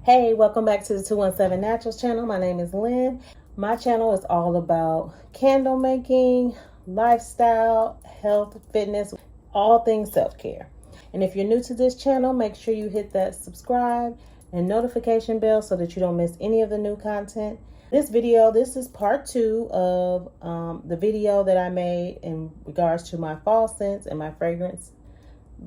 Hey, welcome back to the 217 Naturals channel. My name is Lynn. My channel is all about candle making, lifestyle, health, fitness, all things self-care. And if you're new to this channel, make sure you hit that subscribe and notification bell so that you don't miss any of the new content. This is part 2 of the video that I made in regards to my fall scents and my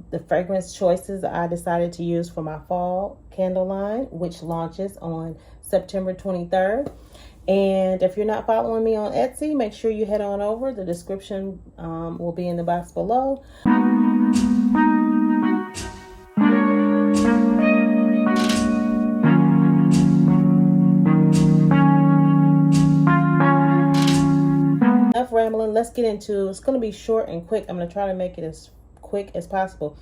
the fragrance choices I decided to use for my fall candle line, which launches on September 23rd. And if you're not following me on Etsy, make sure you head on over. The description will be in the box below. Enough rambling. Let's get into it's going to be short and quick. I'm going to try to make it as quick as possible.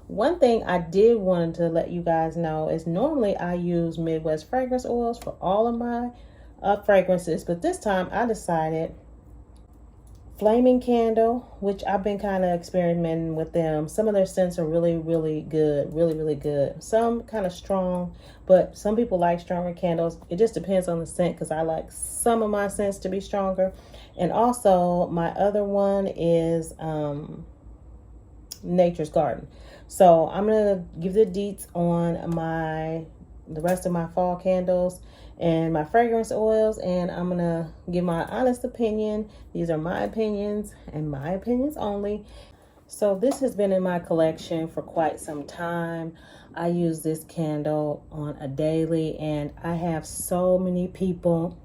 One thing I did want to let you guys know is normally I use Midwest fragrance oils for all of my fragrances, but this time I decided Flaming Candle, which I've been kind of experimenting with them. Some of their scents are really good, really good. Some kind of strong, but some people like stronger candles. It just depends on the scent, because I like some of my scents to be stronger. And also my other one is Nature's Garden. So I'm gonna give the deets on the rest of my fall candles and my fragrance oils, and I'm gonna give my honest opinion. These are my opinions and my opinions only. So this has been in my collection for quite some time. I use this candle on a daily, and I have so many people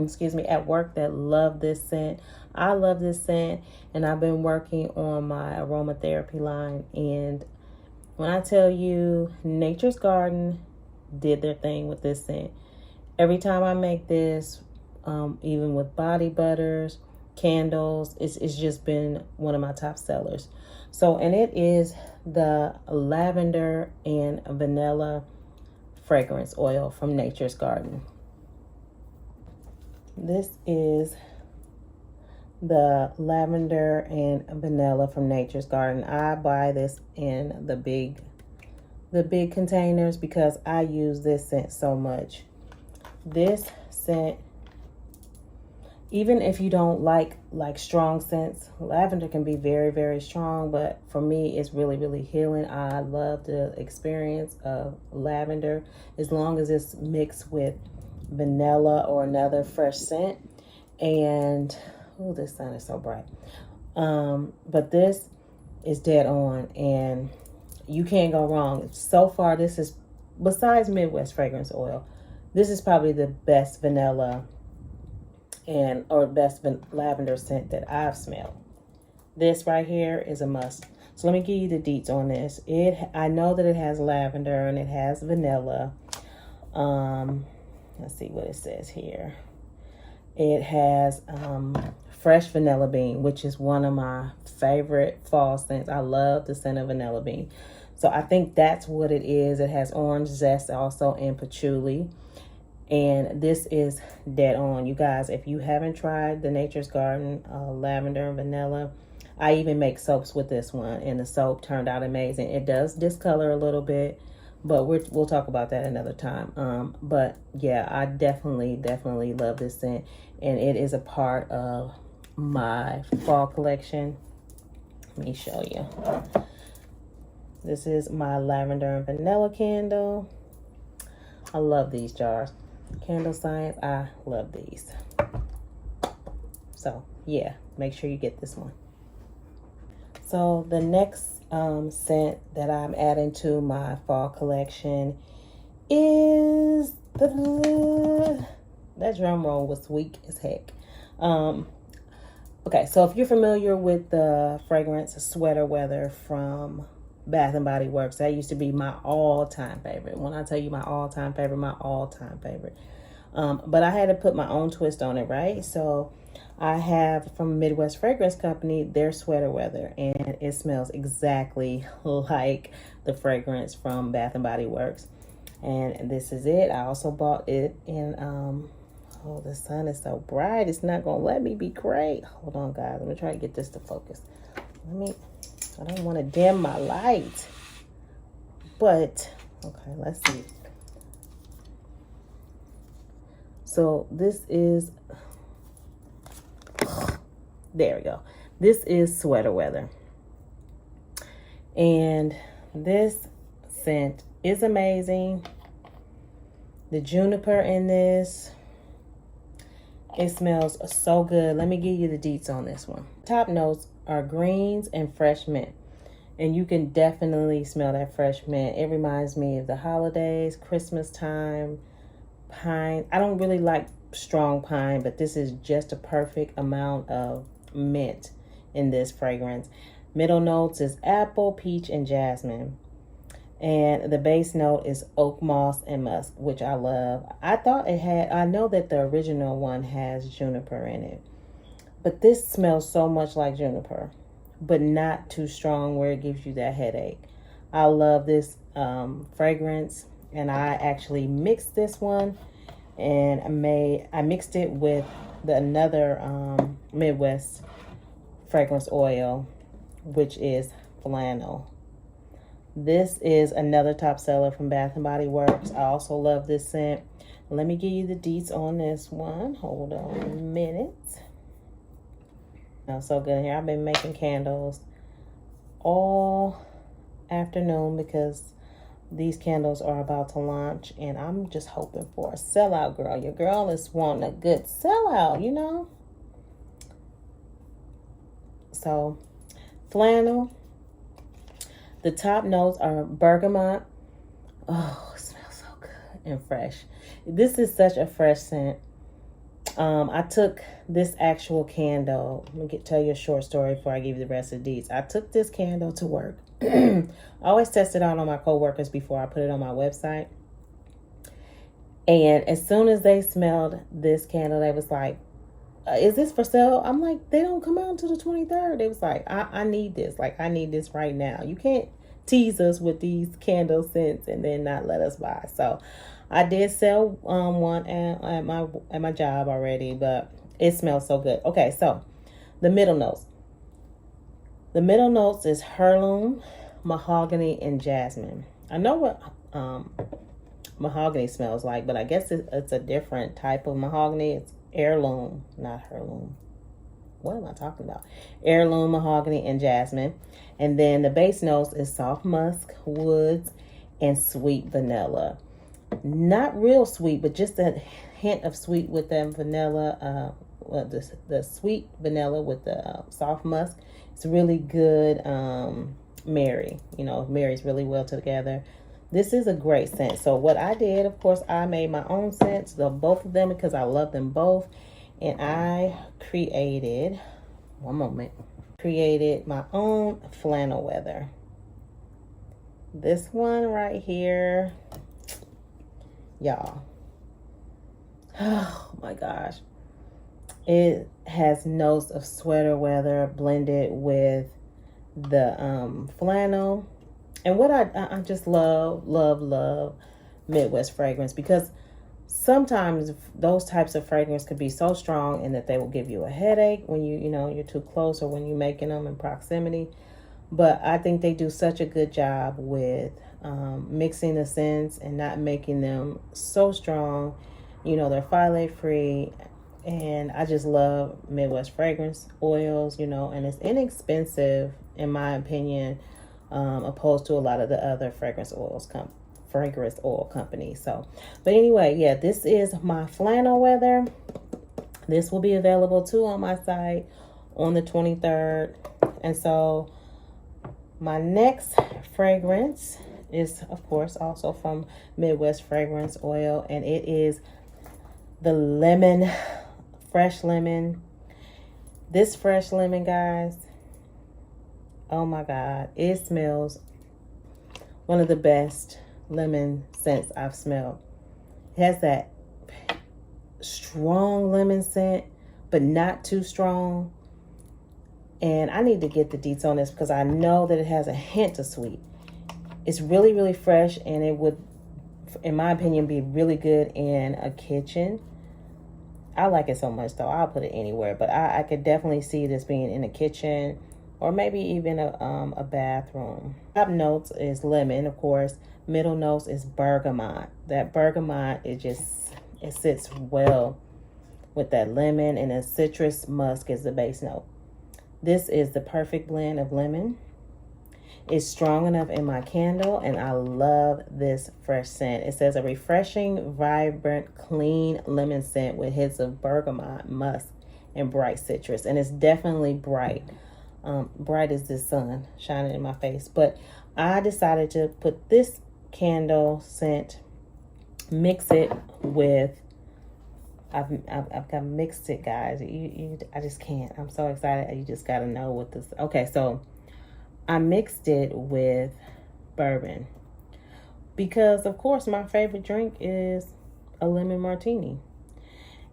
excuse me, at work that love this scent. I love this scent, and I've been working on my aromatherapy line, and when I tell you, Nature's Garden did their thing with this scent. Every time I make this, even with body butters, candles, it's just been one of my top sellers. So, and it is the lavender and vanilla fragrance oil from Nature's Garden. This is the lavender and vanilla from Nature's Garden. I buy this in the big containers because I use this scent so much. This scent, even if you don't like strong scents, lavender can be very strong, but for me it's really healing. I love the experience of lavender as long as it's mixed with vanilla or another fresh scent. And oh, this sun is so bright. But this is dead on, and you can't go wrong. So far, this is, besides Midwest fragrance oil, this is probably the best vanilla or best lavender scent that I've smelled. This right here is a must. So let me give you the deets on this. I know that it has lavender and it has vanilla. Let's see what it says here. It has fresh vanilla bean, which is one of my favorite fall scents. I love the scent of vanilla bean. So I think that's what it is. It has orange zest also and patchouli. And this is dead on. You guys, if you haven't tried the Nature's Garden lavender and vanilla, I even make soaps with this one, and the soap turned out amazing. It does discolor a little bit, but we'll talk about that another time. But yeah, I definitely love this scent, and it is a part of my fall collection. Let me show you. This is my lavender and vanilla candle. I love these jars. Candle Science, I love these. So yeah, make sure you get this one. So the next scent that I'm adding to my fall collection is that drum roll was weak as heck. Okay, so if you're familiar with the fragrance Sweater Weather from Bath and Body Works, that used to be my all-time favorite. When I tell you my all-time favorite, my all-time favorite. But I had to put my own twist on it, right? So I have from Midwest Fragrance Company their Sweater Weather, and it smells exactly like the fragrance from Bath and Body Works. And this is it. I also bought it in oh, the sun is so bright, it's not gonna let me be great. Hold on, guys, I'm gonna try to get this to focus. I don't want to dim my light, but okay, let's see. So this is, there we go. This is Sweater Weather. And this scent is amazing. The juniper in this, it smells so good. Let me give you the deets on this one. Top notes are greens and fresh mint. And you can definitely smell that fresh mint. It reminds me of the holidays, Christmas time, pine. I don't really like strong pine, but this is just a perfect amount of mint in this fragrance. Middle notes is apple, peach, and jasmine. And the base note is oak moss and musk, which I love. I thought it had, I know that the original one has juniper in it, but this smells so much like juniper, but not too strong where it gives you that headache. I love this fragrance, and I actually mixed this one, and I mixed it with another Midwest fragrance oil, which is flannel. This is another top seller from Bath & Body Works. I also love this scent. Let me give you the deets on this one. Hold on a minute. Smells so good in here. I've been making candles all afternoon because these candles are about to launch, and I'm just hoping for a sellout, girl. Your girl is wanting a good sellout, you know? So, flannel. The top notes are bergamot. Oh, it smells so good and fresh. This is such a fresh scent. I took this actual candle. Let me tell you a short story before I give you the rest of the deets. I took this candle to work. I always test it out on my coworkers before I put it on my website. And as soon as they smelled this candle, they was like, is this for sale? I'm like, they don't come out until the 23rd. They was like, I need this. Like, I need this right now. You can't tease us with these candle scents and then not let us buy. So I did sell one at my job already, but it smells so good. Okay, so the middle notes. The middle notes is heirloom, mahogany, and jasmine. I know what mahogany smells like, but I guess it's a different type of mahogany. It's heirloom, not heirloom. What am I talking about? Heirloom, mahogany, and jasmine. And then the base notes is soft musk, woods, and sweet vanilla. Not real sweet, but just a hint of sweet with that vanilla. The sweet vanilla with the soft musk. It's really good. Marry, marries really well together. This is a great scent. So what I did, of course, I made my own scents, both of them, because I love them both. And I created my own flannel weather. This one right here, y'all. Oh my gosh. It has notes of sweater weather blended with the flannel. And what I just love Midwest fragrance, because sometimes those types of fragrance could be so strong and that they will give you a headache when you're too close or when you're making them in proximity. But I think they do such a good job with mixing the scents and not making them so strong. They're phthalate free, and I just love Midwest fragrance oils, and it's inexpensive in my opinion, opposed to a lot of the other fragrance oil companies. So, but anyway, yeah, this is my flannel weather. This will be available too on my site on the 23rd. And so my next fragrance is, of course, also from Midwest Fragrance Oil, and it is the lemon, fresh lemon. This fresh lemon, guys, oh my God, it smells one of the best lemon scents I've smelled. It has that strong lemon scent, but not too strong. And I need to get the deets on this because I know that it has a hint of sweet. It's really, really fresh, and it would, in my opinion, be really good in a kitchen. I like it so much, though. I'll put it anywhere, but I could definitely see this being in a kitchen or maybe even a bathroom. Top notes is lemon, of course. Middle notes is bergamot. That bergamot, It sits well with that lemon, and a citrus musk is the base note. This is the perfect blend of lemon. It's strong enough in my candle, and I love this fresh scent. It says a refreshing, vibrant, clean lemon scent with hints of bergamot, musk, and bright citrus. And it's definitely bright. Bright as the sun shining in my face. But I decided to put this candle scent, mix it with, I've got mixed it, guys. I just can't. I'm so excited. You just got to know what this. Okay, so I mixed it with bourbon because, of course, my favorite drink is a lemon martini.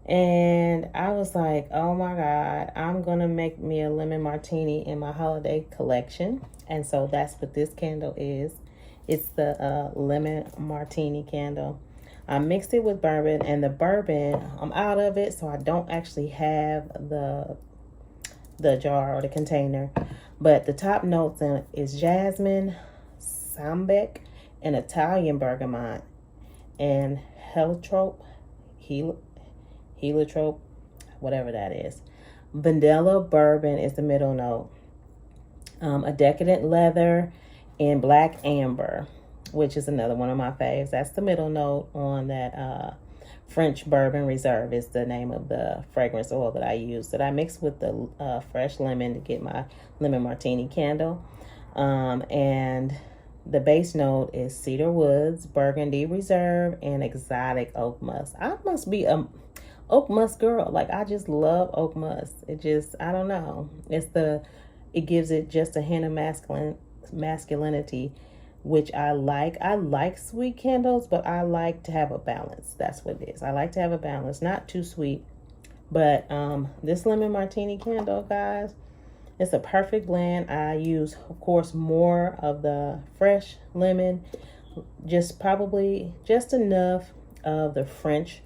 And I was like, oh my God, I'm going to make me a lemon martini in my holiday collection. And so that's what this candle is. It's the lemon martini candle. I mixed it with bourbon, and the bourbon, I'm out of it, so I don't actually have the jar or the container. But the top notes in it is jasmine, sambec, and Italian bergamot, and heliotrope, whatever that is. Vanilla bourbon is the middle note. A decadent leather and black amber, which is another one of my faves. That's the middle note on that French Bourbon Reserve is the name of the fragrance oil that I use, that I mix with the fresh lemon to get my lemon martini candle. And the base note is cedar woods, burgundy reserve, and exotic oak musk. I must be a oak musk girl. Like, I just love oak musk. I don't know. It gives it just a hint of masculinity, which I like. I like sweet candles, but I like to have a balance. That's what it is. I like to have a balance, not too sweet. But this lemon martini candle, guys, it's a perfect blend. I use, of course, more of the fresh lemon, probably just enough of the French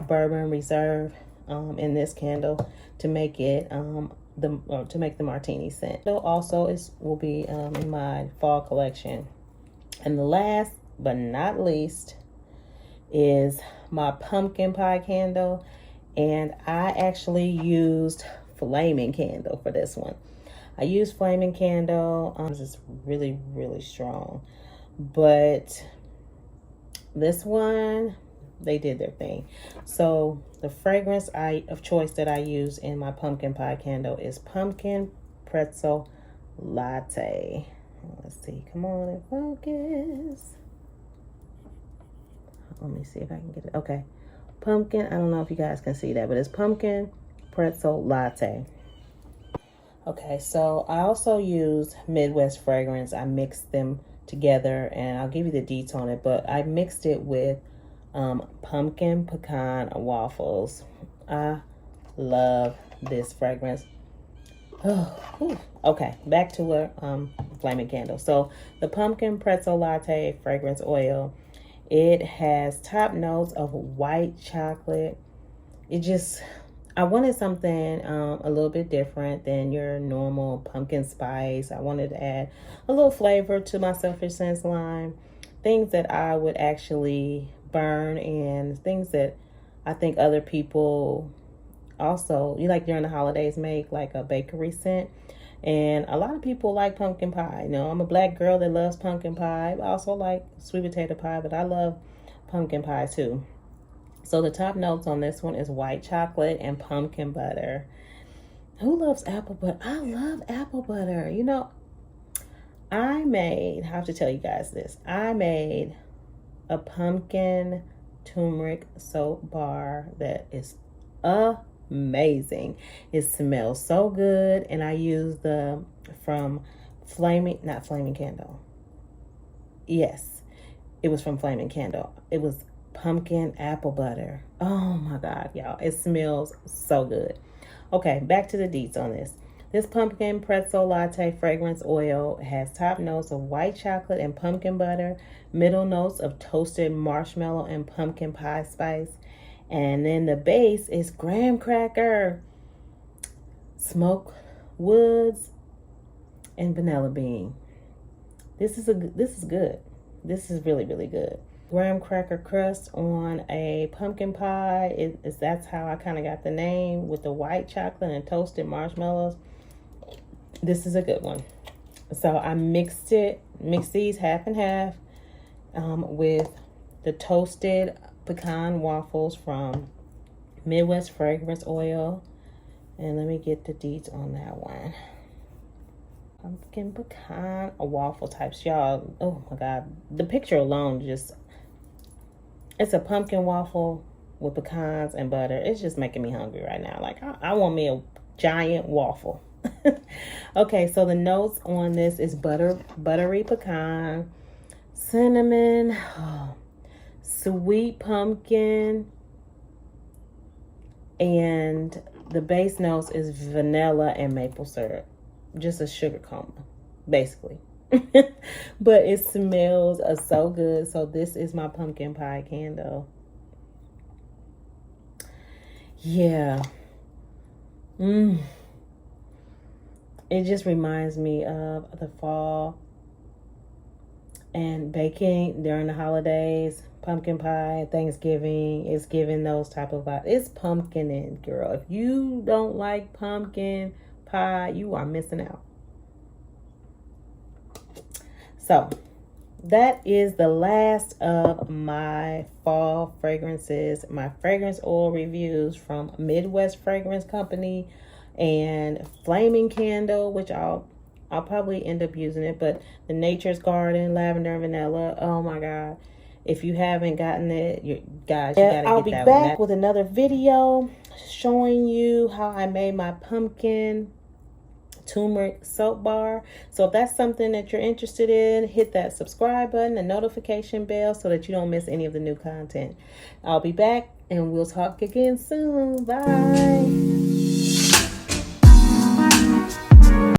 Bourbon Reserve in this candle to make it to make the martini scent. So also will be in my fall collection. And the last but not least is my pumpkin pie candle. And I actually used flaming candle for this one. I used flaming candle. It's really, really strong. But this one, they did their thing. So the fragrance of choice that I use in my pumpkin pie candle is Pumpkin Pretzel Latte. Let's see. Come on and focus. Let me see if I can get it. Okay. Pumpkin. I don't know if you guys can see that, but it's Pumpkin Pretzel Latte. Okay, so I also use Midwest fragrance. I mixed them together, and I'll give you the deets on it, but I mixed it with pumpkin pecan waffles. I love this fragrance. Okay, back to a flaming candle. So the Pumpkin Pretzel Latte fragrance oil, it has top notes of white chocolate. I wanted something a little bit different than your normal pumpkin spice. I wanted to add a little flavor to my Selfish Scents line, things that I would actually burn, and things that I think other people also, during the holidays, make like a bakery scent. And a lot of people like pumpkin pie. I'm a black girl that loves pumpkin pie. I also like sweet potato pie, but I love pumpkin pie too. So the top notes on this one is white chocolate and pumpkin butter. Who loves apple butter? I love apple butter. I have to tell you guys this. I made a pumpkin turmeric soap bar that is amazing. It smells so good, and I used not Flaming Candle. Yes, it was from Flaming Candle. It was pumpkin apple butter. Oh my God, y'all, it smells so good. Okay, back to the deets on this. This Pumpkin Pretzel Latte fragrance oil has top notes of white chocolate and pumpkin butter, middle notes of toasted marshmallow and pumpkin pie spice, and then the base is graham cracker, smoked woods, and vanilla bean. This is good. This is really, really good. graham cracker crust on a pumpkin pie. That's how I kind of got the name, with the white chocolate and toasted marshmallows. This is a good one. So I mixed these half and half with the toasted pecan waffles from Midwest Fragrance Oil. And let me get the deets on that one. Pumpkin pecan waffle types, y'all. Oh my God, the picture alone just, it's a pumpkin waffle with pecans and butter. It's just making me hungry right now. Like, I want me a giant waffle. Okay, so the notes on this is buttery pecan, cinnamon, sweet pumpkin, and the base notes is vanilla and maple syrup. Just a sugar coma, basically. But it smells so good. So this is my pumpkin pie candle. Yeah. It just reminds me of the fall and baking during the holidays. Pumpkin pie, Thanksgiving, it's giving those type of vibes. It's pumpkinin', girl. If you don't like pumpkin pie, you are missing out. So that is the last of my fall fragrances, my fragrance oil reviews from Midwest Fragrance Company and Flaming Candle, which I'll probably end up using it, but the Nature's Garden Lavender and Vanilla, oh my God. If you haven't gotten it, you gotta get that one. I'll be back with another video showing you how I made my pumpkin turmeric soap bar. So if that's something that you're interested in, hit that subscribe button and notification bell so that you don't miss any of the new content. I'll be back and we'll talk again soon. Bye.